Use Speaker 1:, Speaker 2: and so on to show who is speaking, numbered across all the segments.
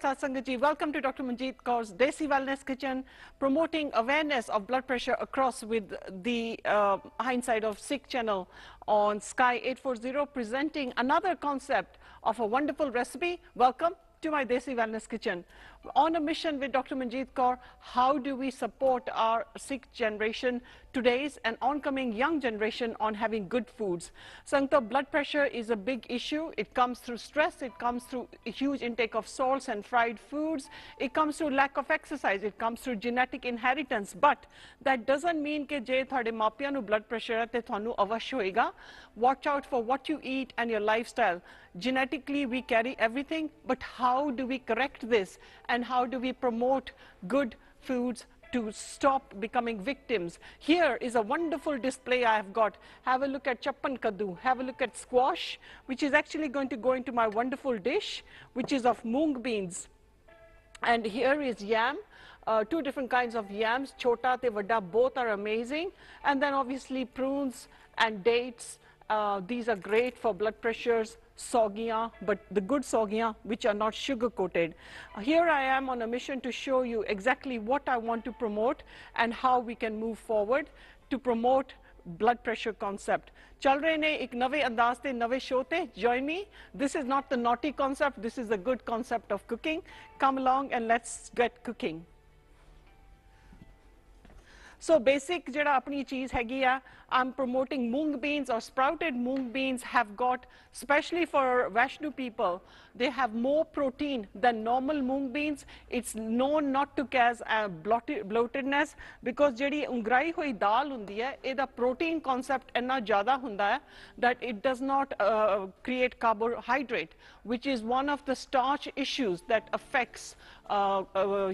Speaker 1: Satsangaji. Welcome to Dr. Manjeet Kaur's Desi Wellness Kitchen, promoting awareness of blood pressure across with the Hindsight of Sick channel on Sky 840, presenting another concept of a wonderful recipe. Welcome to my Desi Wellness Kitchen. On a mission with Dr. Manjeet Kaur, how do we support our Sikh generation, today's and oncoming young generation, on having good foods? Sankta, blood pressure is a big issue. It comes through stress, it comes through a huge intake of salts and fried foods, it comes through lack of exercise, it comes through genetic inheritance. But that doesn't mean that je thade maapiyan nu blood pressure hai te thanu avash hoega. Watch out for what you eat and your lifestyle. Genetically we carry everything, but how do we correct this? And how do we promote good foods to stop becoming victims? Here is a wonderful display I have got. Have a look at chappan kaddu, have a look at squash, which is actually going to go into my wonderful dish, which is of moong beans. And here is yam. Two different kinds of yams, chota te vada, both are amazing. And then obviously prunes and dates. These are great for blood pressures, sogiyan, but the good sogiyan which are not sugar coated. Here I am on a mission to show you exactly what I want to promote and how we can move forward to promote blood pressure concept. Chal rahe ne ek nave andaz te, nave show te, join me. This is not the naughty concept, this is the good concept of cooking. Come along and let's get cooking. So basic jada apni cheese hegi hai, I'm promoting moong beans or sprouted moong beans. Have got, especially for Vaishnu people, they have more protein than normal moong beans. It's known not to cause bloatedness because jedi ungrai hoi dal hundi hai, eda protein concept enna jada hunda hai that it does not create carbohydrate, which is one of the starch issues that affects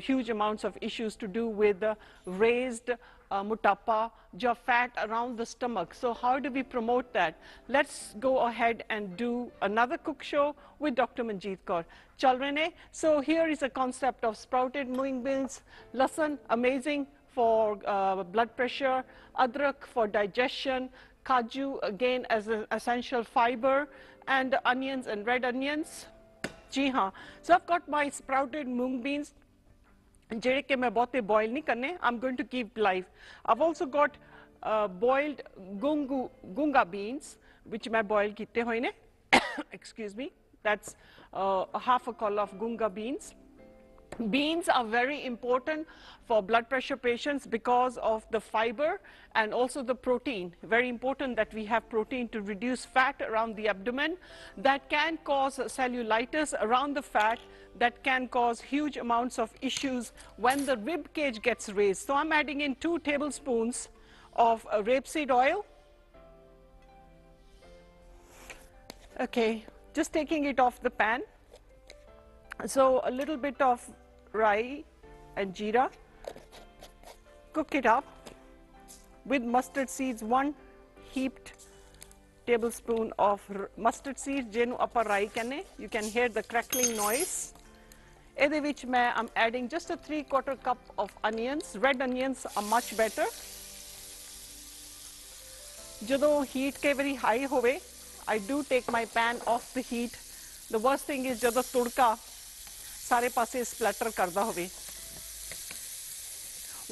Speaker 1: huge amounts of issues to do with raised mutapa, jo fat around the stomach. So how do we promote that? Let's go ahead and do another cook show with Dr. Manjeet Kaur. Chal rahe ne? So here is a concept of sprouted moong beans, lasan, amazing for blood pressure, adrak for digestion, kaju again as an essential fiber, and onions and red onions. Ji haan. So I've got my sprouted moong beans. Jere ke main bahute boil nahi karne, I'm going to keep live. I've also got boiled gunga beans, which main boil kitte hoye ne. Excuse me. That's half a kol of gunga beans. Beans are very important for blood pressure patients because of the fiber and also the protein. Very important that we have protein to reduce fat around the abdomen. That can cause cellulitis around the fat, that can cause huge amounts of issues when the rib cage gets raised. So I'm adding in 2 tablespoons of rapeseed oil. Okay, just taking it off the pan. So a little bit of rye and jeera, cook it up with mustard seeds, 1 heaped tablespoon of mustard seeds, jenu appa rye kane. You can hear the crackling noise. Ede vich I'm adding just a 3/4 cup of onions. Red onions are much better. Jadon heat ke very high hove, I do take my pan off the heat. The worst thing is jadon tudka sare paase splatter karda hove.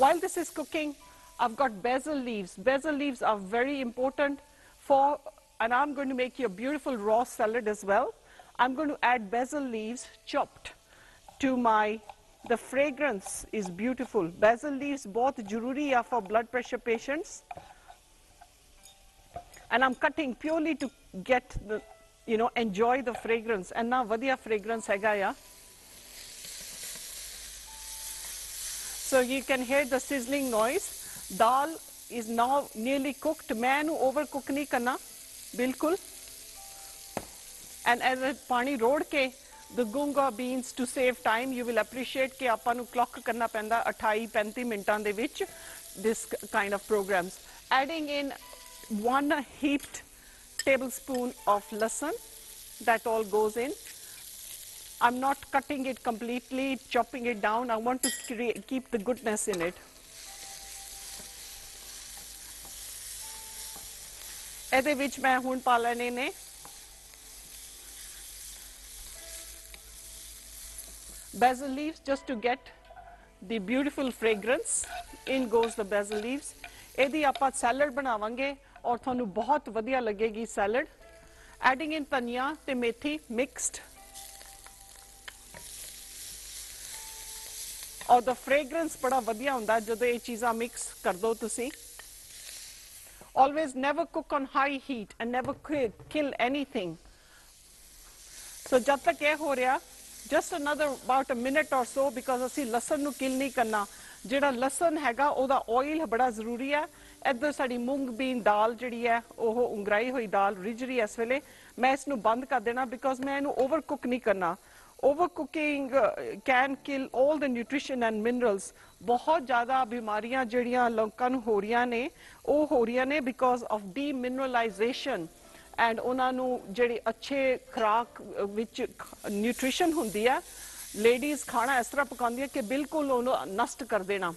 Speaker 1: While this is cooking, I've got basil leaves. Basil leaves are very important for, and I'm going to make you a beautiful raw salad as well. I'm going to add basil leaves chopped to the fragrance is beautiful. Basil leaves both jururi are for blood pressure patients. And I'm cutting purely to get the, enjoy the fragrance. And now vadiya fragrance hega ya. So you can hear the sizzling noise. Dal is now nearly cooked. Main overcook nahi karna, bilkul. And as a pani road ke, the gunga beans, to save time, you will appreciate ke aapa nu clock karna penda 28-35 mintan de vich this kind of programs. Adding in 1 heaped tablespoon of lasan, that all goes in. I'm not cutting it completely, chopping it down. I want to keep the goodness in it. Ede vich main hun paa lene ne basil leaves just to get the beautiful fragrance. In goes the basil leaves. ਇਹਦੀ ਆਪਾਂ salad ਬਣਾਵਾਂਗੇ ਔਰ ਤੁਹਾਨੂੰ ਬਹੁਤ ਵਧੀਆ ਲੱਗੇਗੀ salad. Adding in ਧਨੀਆ ਤੇ ਮੇਥੀ mixed. ਔਰ the fragrance ਬੜਾ ਵਧੀਆ ਹੁੰਦਾ ਜਦੋਂ ਇਹ ਚੀਜ਼ਾਂ mix ਕਰ ਦੋ ਤੁਸੀਂ. Always never cook on high heat and never kill anything. So jab tak ye ho reha, just another about a minute or so, because ਅਸੀਂ ਲਸਣ ਨੂੰ kill ਨਹੀਂ ਕਰਨਾ. ਜਿਹੜਾ ਲਸਣ ਹੈਗਾ ਉਹਦਾ oil ਬੜਾ ਜ਼ਰੂਰੀ ਹੈ. ਇੱਧਰ ਸਾਡੀ ਮੂੰਗ ਬੀਨ ਦਾਲ ਜਿਹੜੀ ਹੈ ਉਹ ਉਂਗਰਾਈ ਹੋਈ ਦਾਲ ਰਿੱਝ ਰਹੀ ਹੈ ਇਸ ਵੇਲੇ. ਮੈਂ ਇਸ ਨੂੰ ਬੰਦ ਕਰ ਦੇਣਾ because ਮੈਂ ਇਹਨੂੰ overcook ਨਹੀਂ ਕਰਨਾ. Overcooking can kill all the nutrition and minerals. बहुत ज़्यादा बीमारियां जड़ियां लोगों को हो रही ने वो हो रही ने because of demineralization and उन्होंने जड़ी अच्छे खुराक विच nutrition होंदी है ladies खाना इस तरह पकांदी है कि बिल्कुल उन्होंने नष्ट कर देना.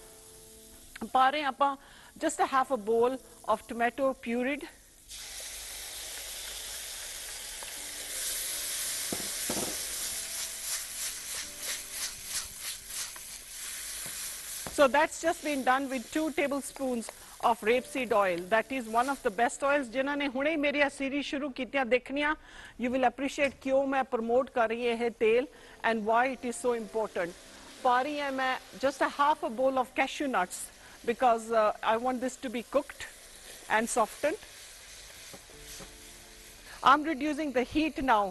Speaker 1: पा रहे हैं just a half a bowl of tomato pureed. So that's just been done with 2 tablespoons of rapeseed oil. That is one of the best oils. जिन्हों ने हुणे मेरी सीरीज शुरू कीतियां देखनिया, you will appreciate क्यों मैं promote कर रही है तेल and why it is so important. पा रही है मैं just a half a bowl of cashew nuts because I want this to be cooked and softened. I'm reducing the heat now.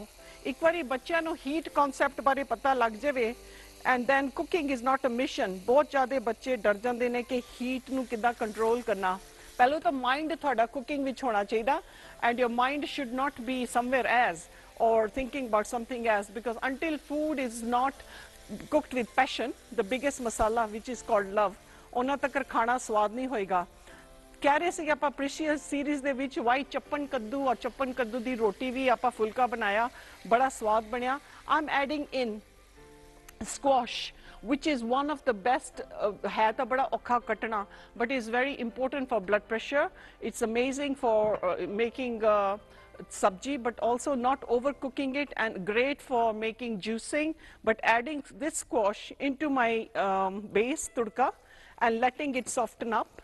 Speaker 1: एक बारी बच्चों को heat concept बारे पता लग जाए. And then cooking is not a mission. बहुत ज़्यादा बच्चे डर जाते हैं कि heat नू किदा control करना. पहले तो mind थोड़ा cooking विच होना चाहिए, and your mind should not be somewhere else or thinking about something else, because until food is not cooked with passion, the biggest masala which is called love, उन्ना तक खाना स्वाद नहीं होएगा. कह रहे थे आप प्रीशियस सीरीज दे विच वाइट चप्पन कद्दू और चप्पन कद्दू दी रोटी भी आप फुलका बनाया, बड़ा स्वाद बनया. I'm adding in squash, which is one of the best, है तो बड़ा औखा कटना, but is very important for blood pressure. It's amazing for making sabji, but also not overcooking it, and great for making juicing. But adding this squash into my base tudka and letting it soften up.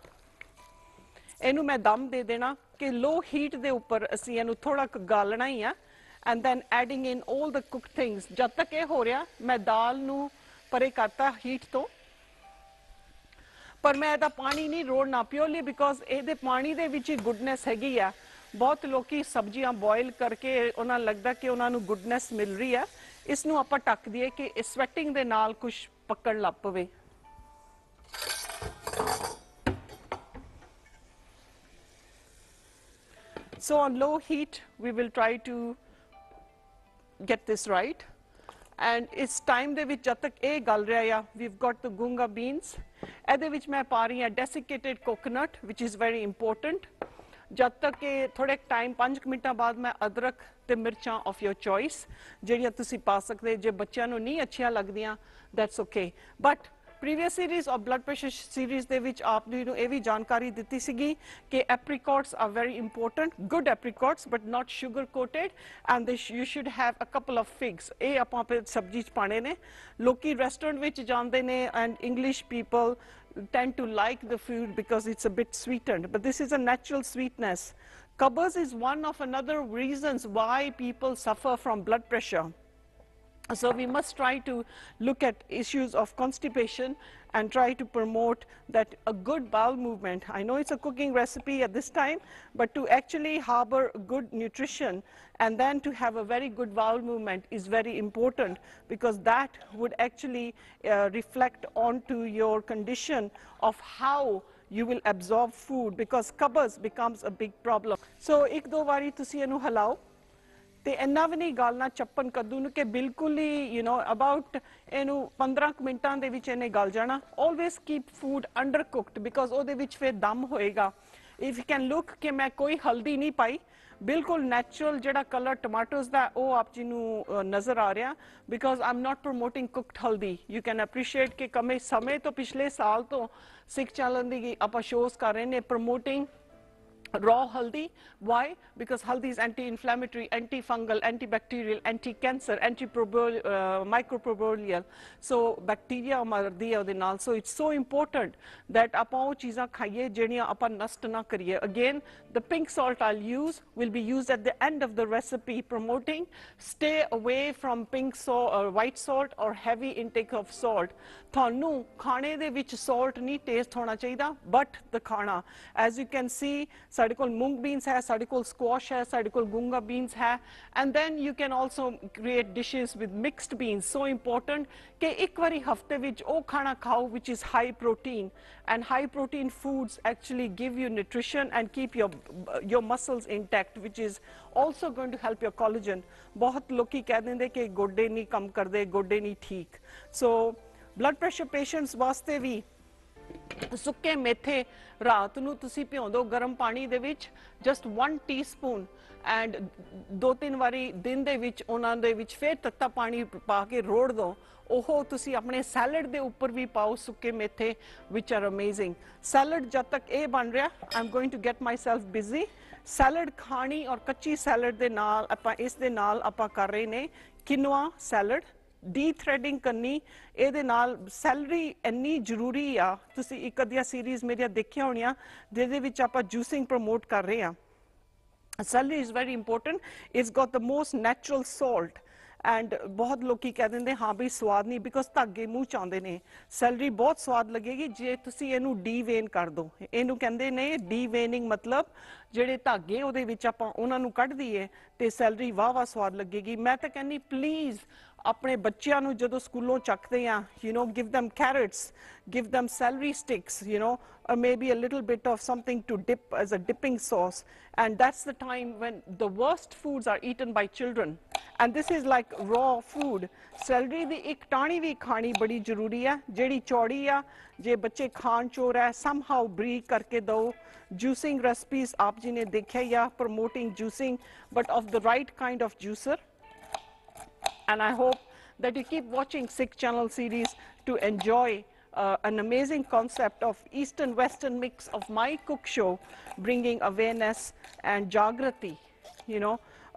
Speaker 1: ਇਹਨੂੰ मैं दम दे देना कि low heat दे ऊपर ਅਸੀਂ ਇਹਨੂੰ थोड़ा गालना ही है. And then adding in all the cooked things. जब तक ये हो रहा, मैं दाल नू परे करता heat तो, पर मैं इहदा पानी नहीं रोड़ना purely because इहदे पानी दे विच ही goodness हैगी है. बहुत लोकी सब्जियां boil करके उन्हां लगदा कि उन्हां नू goodness मिल रही है. इस नू आपां ढक दईए कि sweating दे नाल कुछ पकड़ लग पवे. So on low heat, we will try to get this right, and it's time ਦੇ ਵਿੱਚ ਜਦ ਤੱਕ ਇਹ ਗਲ ਰਿਹਾ ਆ, we've got the gunga beans. ਇਹਦੇ ਵਿੱਚ ਮੈਂ ਪਾ ਰਹੀ ਹਾਂ desiccated coconut, which is very important. ਜਦ ਤੱਕ ਇਹ ਥੋੜੇ ਟਾਈਮ 5 ਮਿੰਟਾਂ ਬਾਅਦ ਮੈਂ ਅਦਰਕ ਤੇ ਮਿਰਚਾਂ of your choice ਜਿਹੜੀਆਂ ਤੁਸੀਂ ਪਾ ਸਕਦੇ. ਜੇ ਬੱਚਿਆਂ ਨੂੰ ਨਹੀਂ ਅੱਛੀਆਂ ਲੱਗਦੀਆਂ, that's okay. But previous series of blood pressure series ਦੇ ਵਿੱਚ ਆਪ ਨੂੰ ਇਹ ਵੀ ਜਾਣਕਾਰੀ ਦਿੱਤੀ ਸੀਗੀ ਕਿ apricots are very important, good apricots but not sugar coated, and you should have a couple of figs. ਇਹ ਆਪਾਂ ਆਪੇ ਸਬਜ਼ੀ ਚ ਪਾਣੇ ਨੇ. ਲੋਕੀ ਰੈਸਟੋਰੈਂਟ ਵਿੱਚ ਜਾਂਦੇ ਨੇ and English people tend to like the food because it's a bit sweetened, but this is a natural sweetness. Covers is one of another reasons why people suffer from blood pressure. So we must try to look at issues of constipation and try to promote that a good bowel movement. I know it's a cooking recipe at this time, but to actually harbor good nutrition and then to have a very good bowel movement is very important, because that would actually reflect onto your condition of how you will absorb food, because cupboards becomes a big problem. So ek do wari tusi enu halao. ਤੇ ਇੰਨਾ ਵੀ ਨਹੀਂ ਗਾਲਣਾ ਚੱਪਨ ਕੱਦੂ ਨੂੰ ਕਿ ਬਿਲਕੁਲ ਹੀ about ਇਹਨੂੰ 15 ਮਿੰਟਾਂ ਦੇ ਵਿੱਚ ਇਹਨੇ ਗਲ ਜਾਣਾ. Always keep food undercooked because ਉਹਦੇ ਵਿੱਚ ਫਿਰ ਦਮ ਹੋਏਗਾ. If you can look ਕਿ ਮੈਂ ਕੋਈ ਹਲਦੀ ਨਹੀਂ ਪਾਈ, ਬਿਲਕੁਲ ਨੈਚੁਰਲ ਜਿਹੜਾ ਕਲਰ ਟਮਾਟੋਸ ਦਾ ਉਹ ਆਪ ਜੀ ਨੂੰ ਨਜ਼ਰ ਆ ਰਿਹਾ, because I'm not promoting cooked haldi. You can appreciate ਕਿ ਕਮੇ ਸਮੇਂ ਤੋਂ ਪਿਛਲੇ ਸਾਲ ਤੋਂ ਸਿੱਖ ਚੈਨਲ ਦੀ ਆਪਾਂ ਸ਼ੋਜ਼ ਕਰ ਰਹੇ ਨੇ promoting raw haldi. Why? Because haldi is anti-inflammatory, antifungal, antibacterial, anti-cancer, microbial. So bacteria mardi hai ਉਹਦੇ ਨਾਲ. So it's so important that ਆਪਾਂ ਉਹ ਚੀਜ਼ਾਂ ਖਾਈਏ ਜਿਹੜੀਆਂ ਆਪਾਂ ਨਸ਼ਟ ਨਾ ਕਰੀਏ. Again, the pink salt I'll use will be used at the end of the recipe, promoting stay away from pink salt or white salt or heavy intake of salt. ਤੁਹਾਨੂੰ ਖਾਣੇ ਦੇ ਵਿੱਚ salt ਨਹੀਂ taste ਹੋਣਾ ਚਾਹੀਦਾ, but the ਖਾਣਾ. As you can see, ਸਾਡੇ ਕੋਲ mung beans ਹੈ, ਸਾਡੇ ਕੋਲ squash ਹੈ, ਸਾਡੇ ਕੋਲ gunga beans ਹੈ, and then you can also create dishes with mixed beans. So important ਕਿ ਇੱਕ ਵਾਰੀ ਹਫਤੇ ਵਿੱਚ ਉਹ ਖਾਣਾ ਖਾਓ which is high protein, and high protein foods actually give you nutrition and keep your muscles intact, which is also going to help your collagen. ਬਹੁਤ ਲੋਕੀ ਕਹਿ ਦਿੰਦੇ ਕਿ ਗੋਡੇ ਨਹੀਂ ਕੰਮ ਕਰਦੇ, ਗੋਡੇ ਨਹੀਂ ਠੀਕ. So blood pressure patients ਵਾਸਤੇ ਵੀ ਸੁੱਕੇ ਮੇਥੇ ਰਾਤ ਨੂੰ ਤੁਸੀਂ ਭਿਉਂ ਦਿਓ ਗਰਮ ਪਾਣੀ ਦੇ ਵਿੱਚ, just 1 teaspoon, and 2-3 ਵਾਰੀ ਦਿਨ ਦੇ ਵਿੱਚ ਉਹਨਾਂ ਦੇ ਵਿੱਚ ਫਿਰ ਤੱਤਾ ਪਾਣੀ ਪਾ ਕੇ ਰੋੜ ਦਿਓ. ਉਹ ਤੁਸੀਂ ਆਪਣੇ ਸੈਲਡ ਦੇ ਉੱਪਰ ਵੀ ਪਾਓ ਸੁੱਕੇ ਮੇਥੇ, which are amazing. ਸੈਲਡ ਜਦ ਤੱਕ ਇਹ ਬਣ ਰਿਹਾ, I'm going to get myself busy. Salad ਖਾਣੀ ਔਰ ਕੱਚੀ ਸੈਲਡ ਦੇ ਨਾਲ ਆਪਾਂ ਇਸ ਦੇ ਨਾਲ ਆਪਾਂ ਕਰ ਰਹੇ ਨੇ ਕਿਨੋਆ ਸੈਲਡ. ਡੀ-ਥ੍ਰੈਡਿੰਗ ਕਰਨੀ ਇਹਦੇ ਨਾਲ. ਸੈਲਰੀ ਇੰਨੀ ਜ਼ਰੂਰੀ ਆ. ਤੁਸੀਂ ਇੱਕ ਅੱਧੀਆਂ ਸੀਰੀਜ਼ ਮੇਰੀਆਂ ਦੇਖੀਆਂ ਹੋਣੀਆਂ ਜਿਹਦੇ ਵਿੱਚ ਆਪਾਂ ਜੂਸਿੰਗ ਪ੍ਰਮੋਟ ਕਰ ਰਹੇ ਹਾਂ. Celery is very important. It's got the most natural salt. And ਬਹੁਤ ਲੋਕੀ ਕਹਿ ਦਿੰਦੇ ਹਾਂ ਵੀ ਸਵਾਦ ਨਹੀਂ, because ਧਾਗੇ ਮੂੰਹ ਚ ਆਉਂਦੇ ਨੇ. ਸੈਲਰੀ ਬਹੁਤ ਸਵਾਦ ਲੱਗੇਗੀ ਜੇ ਤੁਸੀਂ ਇਹਨੂੰ ਡੀ-ਵੇਨ ਕਰ ਦਿਓ. ਇਹਨੂੰ ਕਹਿੰਦੇ ਨੇ ਡੀ-ਵੇਨਿੰਗ, ਮਤਲਬ ਜਿਹੜੇ ਧਾਗੇ ਉਹਦੇ ਵਿੱਚ ਆਪਾਂ ਉਹਨਾਂ ਨੂੰ ਕੱਢ ਦਈਏ ਤੇ ਸੈਲਰੀ ਵਾਹ ਸਵਾਦ ਲੱਗੇਗੀ. ਮੈਂ ਤਾਂ ਕਹਿੰਦੀ ਪਲੀਜ਼ ਆਪਣੇ ਬੱਚਿਆਂ ਨੂੰ ਜਦੋਂ ਸਕੂਲੋਂ ਚੱਕਦੇ ਆ, give them carrots, give them celery sticks, or maybe a little bit of something to dip as a dipping sauce. And that's the time when the worst foods are eaten by children. And this is like raw food. Celery ਦੀ ਇੱਕ ਟਾਣੀ ਵੀ ਖਾਣੀ ਬੜੀ ਜ਼ਰੂਰੀ ਹੈ, ਜਿਹੜੀ ਚੌੜੀ ਆ. ਜੇ ਬੱਚੇ ਖਾਣ ਚੋਰ ਹੈ, somehow ਬਰੀਕ ਕਰਕੇ ਦਿਓ. Juicing recipes ਆਪ ਜੀ ਨੇ ਦੇਖਿਆ ਹੀ ਆ, promoting juicing, but of the right kind of juicer. And I hope that you keep watching Sikh Channel series to enjoy an amazing concept of Eastern-Western mix of my cook show, bringing awareness and jagrati,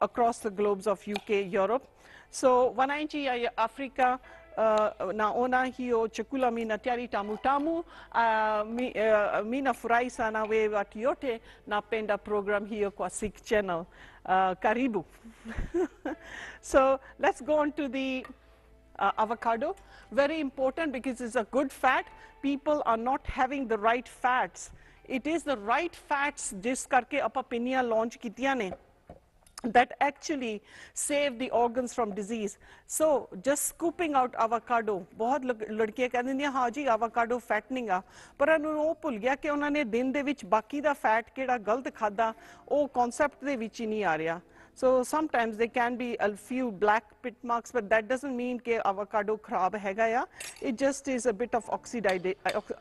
Speaker 1: across the globes of UK, Europe. So, wananchi Africa, naona hiyo chakula mina tiari tamu mina furahi sana wewe watu yote napenda program hiyo kwa Sikh Channel. Karibu. So let's go on to the avocado. Very important because it's a good fat. People are not having the right fats. It is the right fats jis karke apa pinniyan launch kitiyan ne that actually save the organs from disease. So just scooping out avocado, बहुत लड़कियां कह दिंदियां हाँ जी avocado fattening आ, पर उन्होंने वो भुल गया कि उन्होंने दिन दे विच बाकी दा फैट केड़ा गलत खादा, वो concept दे विच ही नहीं आ रहा. So sometimes there can be a few black pit marks, but that doesn't mean कि avocado खराब हैगा या. It just is a bit of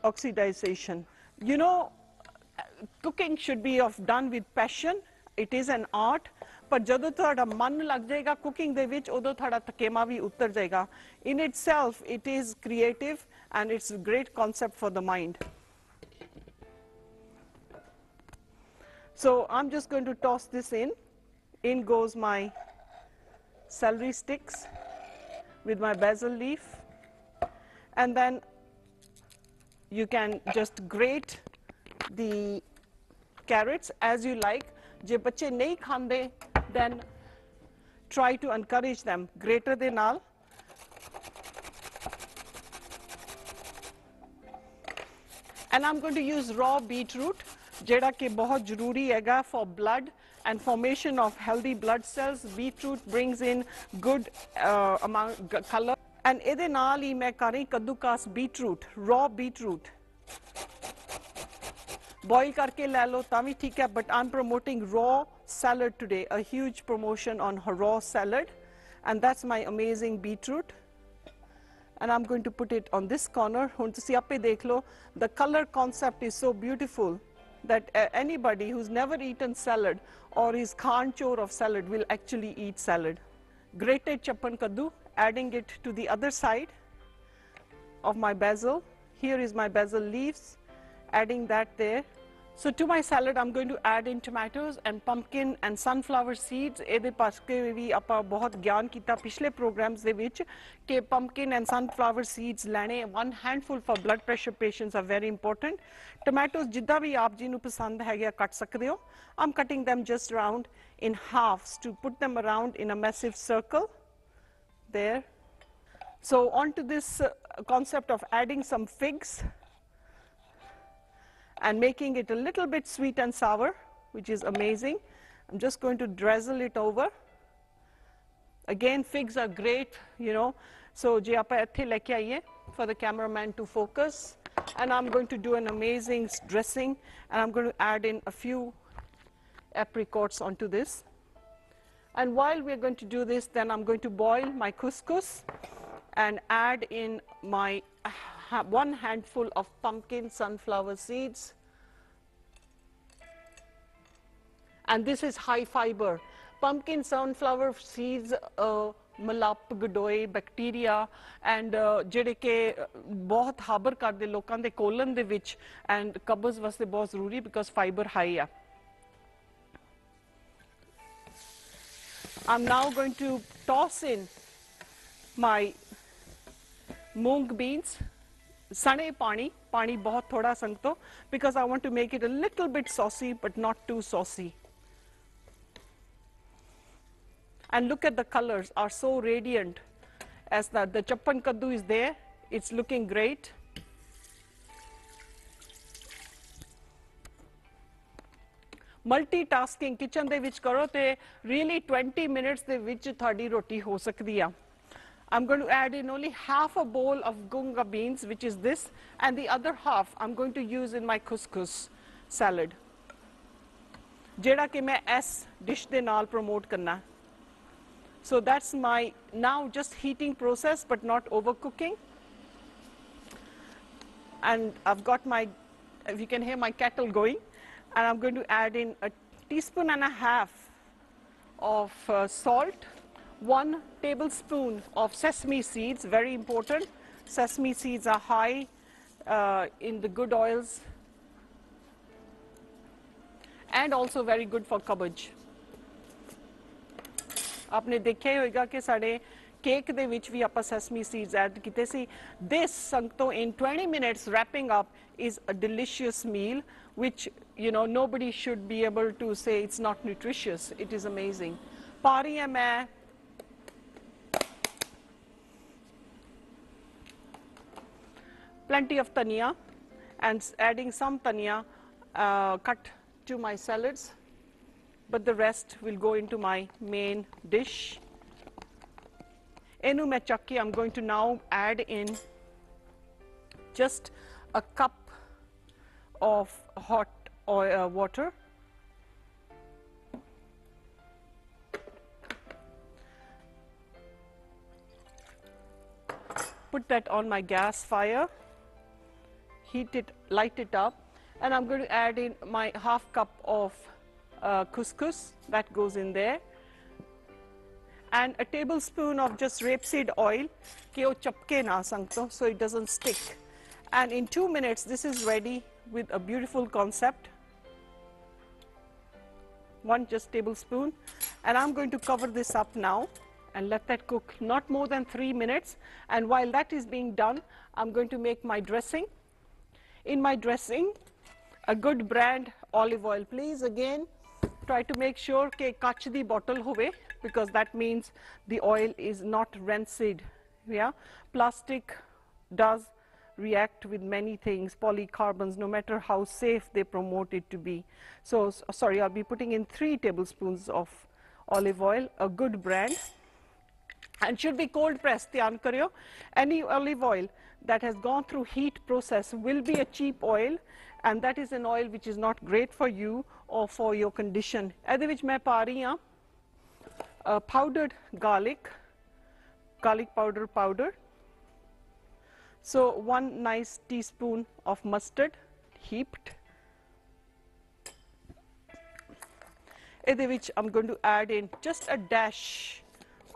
Speaker 1: oxidization. Cooking should be done with passion. It is an art. ਪਰ ਜਦੋਂ ਤੁਹਾਡਾ ਮਨ ਲੱਗ ਜਾਏਗਾ ਕੁਕਿੰਗ ਦੇ ਵਿੱਚ, ਉਦੋਂ ਤੁਹਾਡਾ ਥਕੇਮਾ ਵੀ ਉਤਰ ਜਾਏਗਾ. In itself, it is creative and it's a great concept for the mind. So I'm just going to toss this in. In goes my celery sticks with my basil leaf. And then you can just grate the carrots as you like. ਜੇ ਬੱਚੇ ਨਹੀਂ ਖਾਂਦੇ, then try to encourage them. Grater ਦੇ ਨਾਲ. And I'm going to use raw beetroot, ਜਿਹੜਾ ਕਿ ਬਹੁਤ ਜ਼ਰੂਰੀ ਹੈਗਾ for blood and formation of healthy blood cells. Beetroot brings in good amount color. And ਇਹਦੇ ਨਾਲ ਹੀ ਮੈਂ ਕਰ ਰਹੀ ਕੱਦੂਕਾਸ beetroot, raw beetroot. Boil karke le lo tami theek hai, but I'm promoting raw salad today, a huge promotion on raw salad, and that's my amazing beetroot. And I'm going to put it on this corner. Hun tusi appe dekh lo, the color concept is so beautiful that anybody who's never eaten salad or is khan chor of salad will actually eat salad. Grated chappan kaddu, adding it to the other side of my basil. Here is my basil leaves, adding that there. So to my salad, I'm going to add in tomatoes and pumpkin and sunflower seeds. ਇਹਦੇ ਪਾਸਕੇ ਵੀ ਆਪਾਂ ਬਹੁਤ ਗਿਆਨ ਕੀਤਾ ਪਿਛਲੇ programs ਦੇ ਵਿੱਚ ਕਿ pumpkin and sunflower seeds ਲੈਣੇ, one handful for blood pressure patients are very important. Tomatoes ਜਿੱਦਾਂ ਵੀ ਆਪ ਜੀ ਨੂੰ ਪਸੰਦ ਹੈਗੇ ਕੱਟ ਸਕਦੇ ਹੋ. I'm cutting them just round in halves to put them around in a massive circle. There. So on to this concept of adding some figs and making it a little bit sweet and sour, which is amazing. I'm just going to drizzle it over. Again, figs are great, you know. So je aapa itthe leke aiye for the cameraman to focus. And I'm going to do an amazing dressing, and I'm going to add in a few apricots onto this. And while we're going to do this, then I'm going to boil my couscous and add in my 1 handful of pumpkin sunflower seeds. And this is high fiber. Pumpkin sunflower seeds, malap, gdoy, bacteria, and ਜਿਹੜੇ ਕਿ ਬਹੁਤ harbour ਕਰਦੇ ਲੋਕਾਂ ਦੇ colon ਦੇ ਵਿੱਚ and ਕਬਜ਼ ਵਾਸਤੇ ਬਹੁਤ ਜ਼ਰੂਰੀ because fiber high ਆ. I'm now going to toss in my mung beans. Sane pani bahut thoda sangto, because I want to make it a little bit saucy but not too saucy. And look at the colors are so radiant as that the chappan kaddu is there. It's looking great. Multitasking kitchen de vich karo te really 20 minutes de vich thadi roti ho sakdi a. I'm going to add in only half a bowl of gunga beans, which is this, and the other half I'm going to use in my couscous salad. Jeda ke main S dish de naal promote karna. So that's my now just heating process, but not overcooking. And I've got my, if you can hear my kettle going, and I'm going to add in a teaspoon and a half of salt. 1 tablespoon of sesame seeds, very important. Sesame seeds are high in the good oils and also very good for cabbage. आपने देखा ही होगा कि साढ़े cake दे विच भी आपा sesame seeds add कीते सी. This संगतो in 20 minutes wrapping up is a delicious meal, which you know nobody should be able to say it's not nutritious. It is amazing. पारी है मैं plenty of tania and adding some tania cut to my salads, but the rest will go into my main dish. Enu mein chakki, I'm going to now add in just a cup of hot oil, water. Put that on my gas fire. Heat it, light it up, and I'm going to add in my half cup of couscous that goes in there, and a tablespoon of just rapeseed oil, so it doesn't stick. And in 2 minutes, this is ready with a beautiful concept. 1 just tablespoon, and I'm going to cover this up now and let that cook not more than 3 minutes. And while that is being done, I'm going to make my dressing. In my dressing, a good brand olive oil. Please again try to make sure ke kach di bottle hove, because that means the oil is not rancid. Yeah, plastic does react with many things, polycarbons, no matter how safe they promote it to be. So sorry, I'll be putting in 3 tablespoons of olive oil, a good brand, and should be cold pressed. Dhyan karyo. Any olive oil that has gone through heat process will be a cheap oil, and that is an oil which is not great for you or for your condition. Ede vich main pa rahi ha powdered garlic powder. So 1 nice teaspoon of mustard heaped. Ede vich I'm going to add in just a dash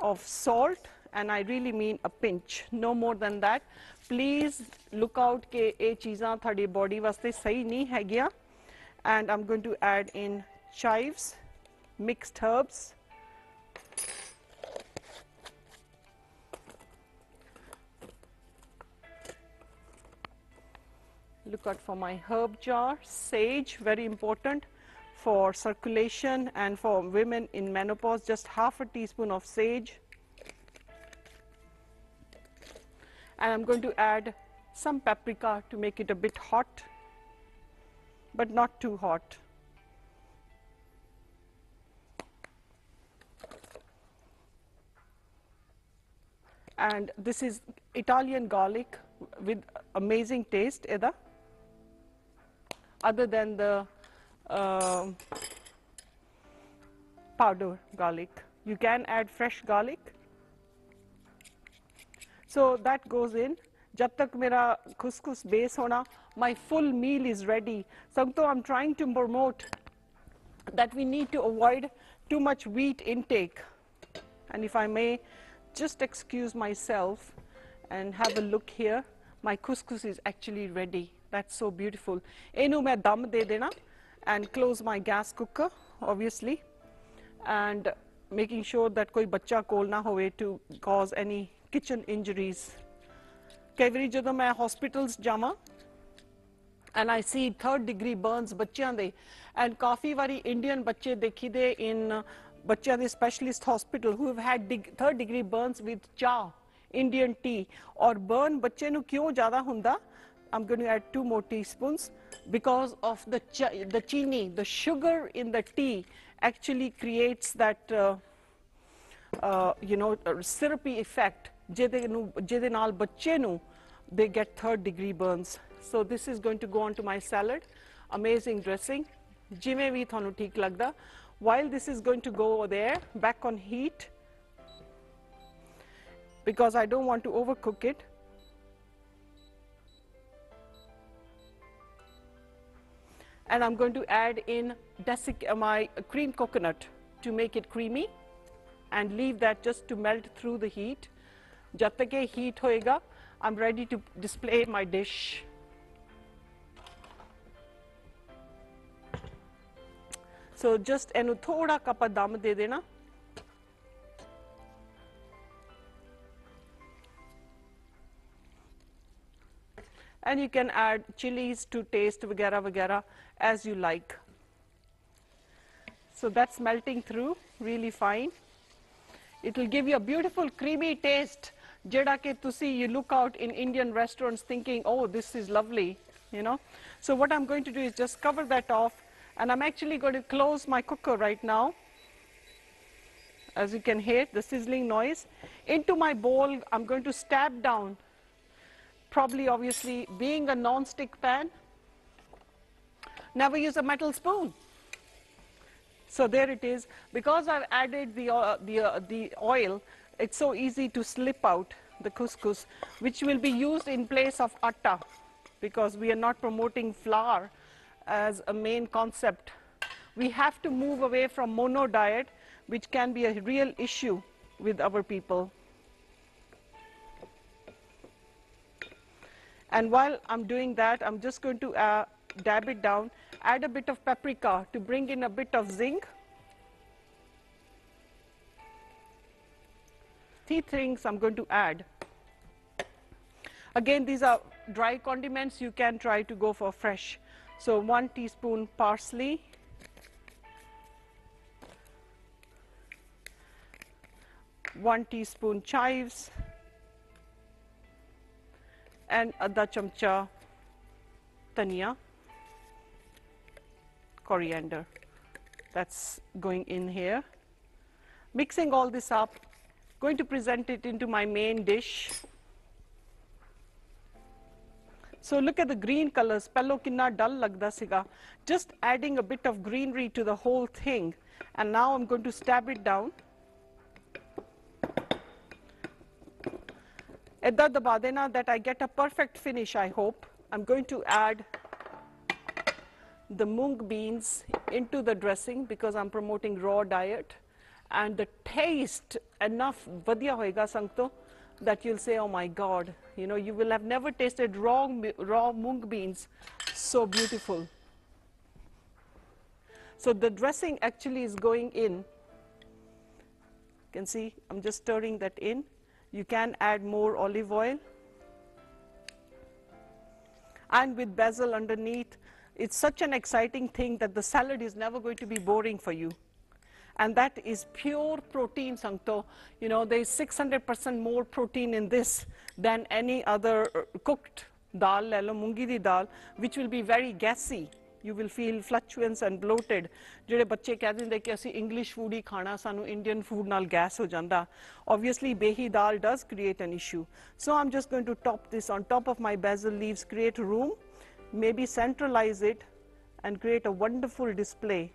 Speaker 1: of salt, and I really mean a pinch, no more than that. Please look out ke ye cheezan thadi body waste sahi nahi hai gya. And I'm going to add in chives, mixed herbs. Look out for my herb jar. Sage, very important for circulation and for women in menopause. Just half a teaspoon of sage. And I'm going to add some paprika to make it a bit hot, but not too hot. And this is Italian garlic with amazing taste, Eda. Other than the powder garlic. You can add fresh garlic. So that goes in. Jab tak mera couscous base hona, my full meal is ready. So I'm trying to promote that we need to avoid too much wheat intake. And if I may just excuse myself and have a look here, my couscous is actually ready. That's so beautiful. Enu main dum de dena and close my gas cooker, obviously, and making sure that koi bacha kol na howe to cause any kitchen injuries. Kei wari jadon main hospitals jama and I see third-degree burns bachchiyan de, and kafi wari Indian bachche dekhi de in bachchiyan de specialist hospital who have had third-degree burns with cha, Indian tea, or burn bachche nu kyon zyada hunda. I'm going to add 2 more teaspoons because of the chini, the sugar in the tea actually creates that syrupy effect. Jede naal bachche nu they get third-degree burns. So this is going to go onto my salad. Amazing dressing. Jive vi thanu theek lagda. While this is going to go there, back on heat, because I don't want to overcook it. And I'm going to add in my cream coconut to make it creamy and leave that just to melt through the heat. Jab tak ye heat hoega, I'm ready to display my dish. So just enu thoda kappa dum de dena. And you can add chilies to taste vagara vagara as you like. So that's melting through really fine. It will give you a beautiful creamy taste. Jeda ke tusi, you look out in Indian restaurants thinking, oh, this is lovely, you know. So what I'm going to do is just cover that off, and I'm actually going to close my cooker right now. As you can hear the sizzling noise. Into my bowl, I'm going to stab down, probably obviously being a non-stick pan, never use a metal spoon. So there it is. Because I've added the oil, it's so easy to slip out the couscous, which will be used in place of atta, because we are not promoting flour as a main concept. We have to move away from mono diet, which can be a real issue with our people. And while I'm doing that, I'm just going to dab it down, add a bit of paprika to bring in a bit of zing. 3 things I'm going to add. Again, these are dry condiments. You can try to go for fresh. So 1 teaspoon parsley, 1 teaspoon chives, and adha chamcha dhania, coriander. That's going in here. Mixing all this up, going to present it into my main dish. So look at the green colors. Pello kinna dull lagda siga. Just adding a bit of greenery to the whole thing. And now I'm going to stab it down. Edda daba dena that I get a perfect finish, I hope. I'm going to add the mung beans into the dressing because I'm promoting raw diet. And the taste enough vadiya hoega sangto that you'll say, oh my God, you know, you will have never tasted raw mung beans so beautiful. So the dressing actually is going in. You can see I'm just stirring that in. You can add more olive oil. And with basil underneath, it's such an exciting thing that the salad is never going to be boring for you. And that is pure protein, Sankto. You know, there's 600% more protein in this than any other cooked dal, lelo mungi di dal, which will be very gassy. You will feel flatulence and bloated. ਜਿਹੜੇ ਬੱਚੇ ਕਹਿ ਦਿੰਦੇ ਕਿ ਅਸੀਂ English food ਹੀ ਖਾਣਾ, ਸਾਨੂੰ Indian food ਨਾਲ gas ਹੋ ਜਾਂਦਾ. Obviously, behi dal does create an issue. So I'm just going to top this on top of my basil leaves, create room, maybe centralize it, and create a wonderful display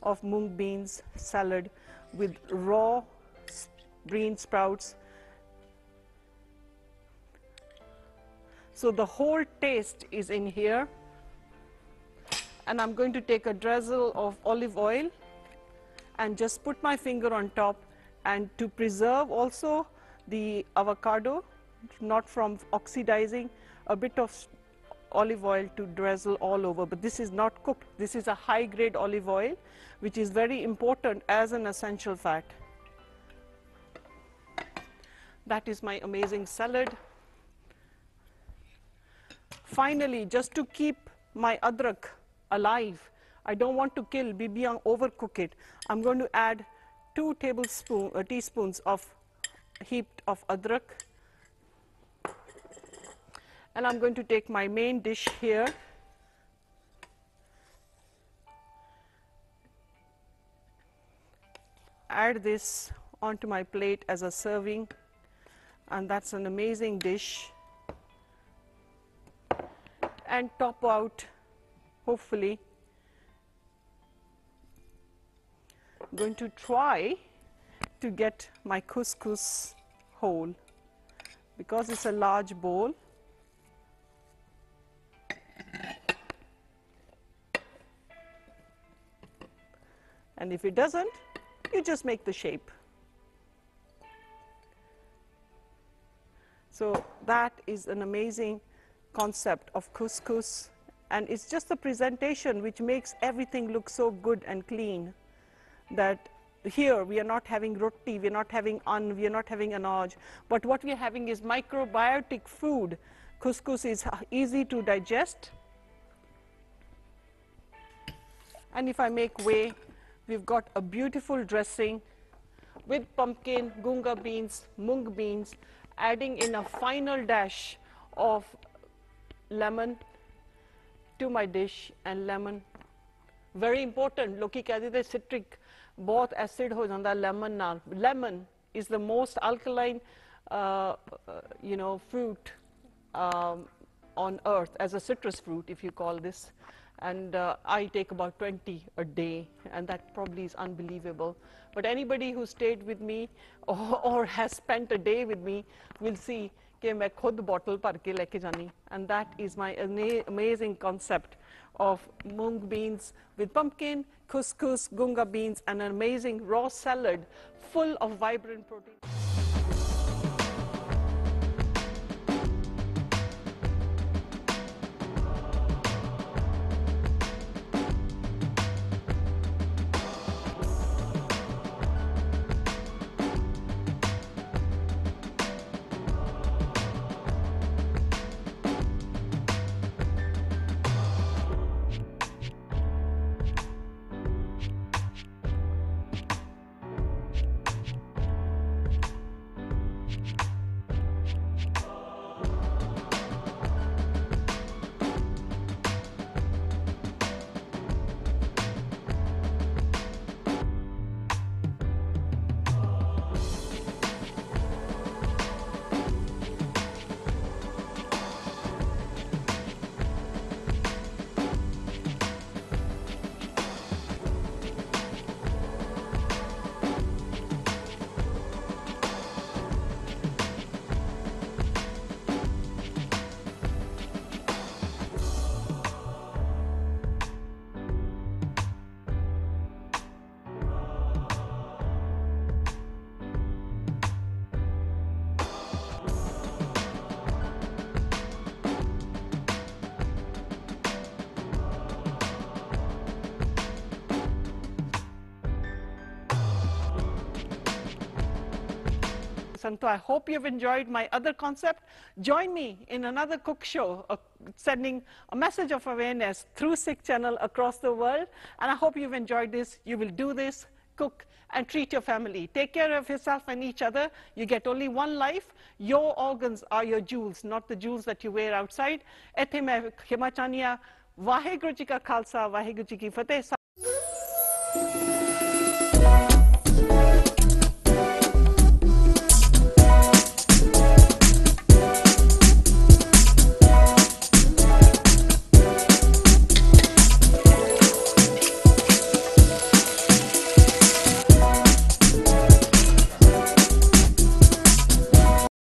Speaker 1: of mung beans salad with raw green sprouts. So the whole taste is in here. And I'm going to take a drizzle of olive oil and just put my finger on top, and to preserve also the avocado, not from oxidizing, a bit of olive oil to drizzle all over. But this is not cooked. This is a high grade olive oil, which is very important as an essential fat. That is my amazing salad. Finally, just to keep my adrak alive, I don't want to kill bibiang, overcook it. I'm going to add 2 teaspoons of heaped of adrak. And I'm going to take my main dish here. Add this onto my plate as a serving, and that's an amazing dish. And top out, hopefully. I'm going to try to get my couscous whole, because it's a large bowl. And if it doesn't, you just make the shape. So that is an amazing concept of couscous, and it's just the presentation which makes everything look so good and clean, that here we are not having roti, we are not having we are not having anaj, but what we are having is microbiotic food. Couscous is easy to digest. And if I make way, we've got a beautiful dressing with pumpkin, gunga beans, mung beans, adding in a final dash of lemon to my dish. And lemon, very important, loki keh dite citric bahut acid ho janda lemon naal. Lemon is the most alkaline fruit on earth, as a citrus fruit, if you call this. And I take about 20 a day, and that probably is unbelievable. But anybody who stayed with me or has spent a day with me will see कि मैं खुद bottle भर के लेके जानी. And that is my amazing concept of mung beans with pumpkin, couscous, gunga beans, and an amazing raw salad full of vibrant protein. Santo, I hope you've enjoyed my other concept. Join me in another cook show, sending a message of awareness through Sikh channel across the world. And I hope you've enjoyed this. You will do this, cook, and treat your family. Take care of yourself and each other. You get only one life. Your organs are your jewels, not the jewels that you wear outside. Ethe main khima chahni haan, Vaheguru ji ka Khalsa, Vaheguru ji ki Fateh.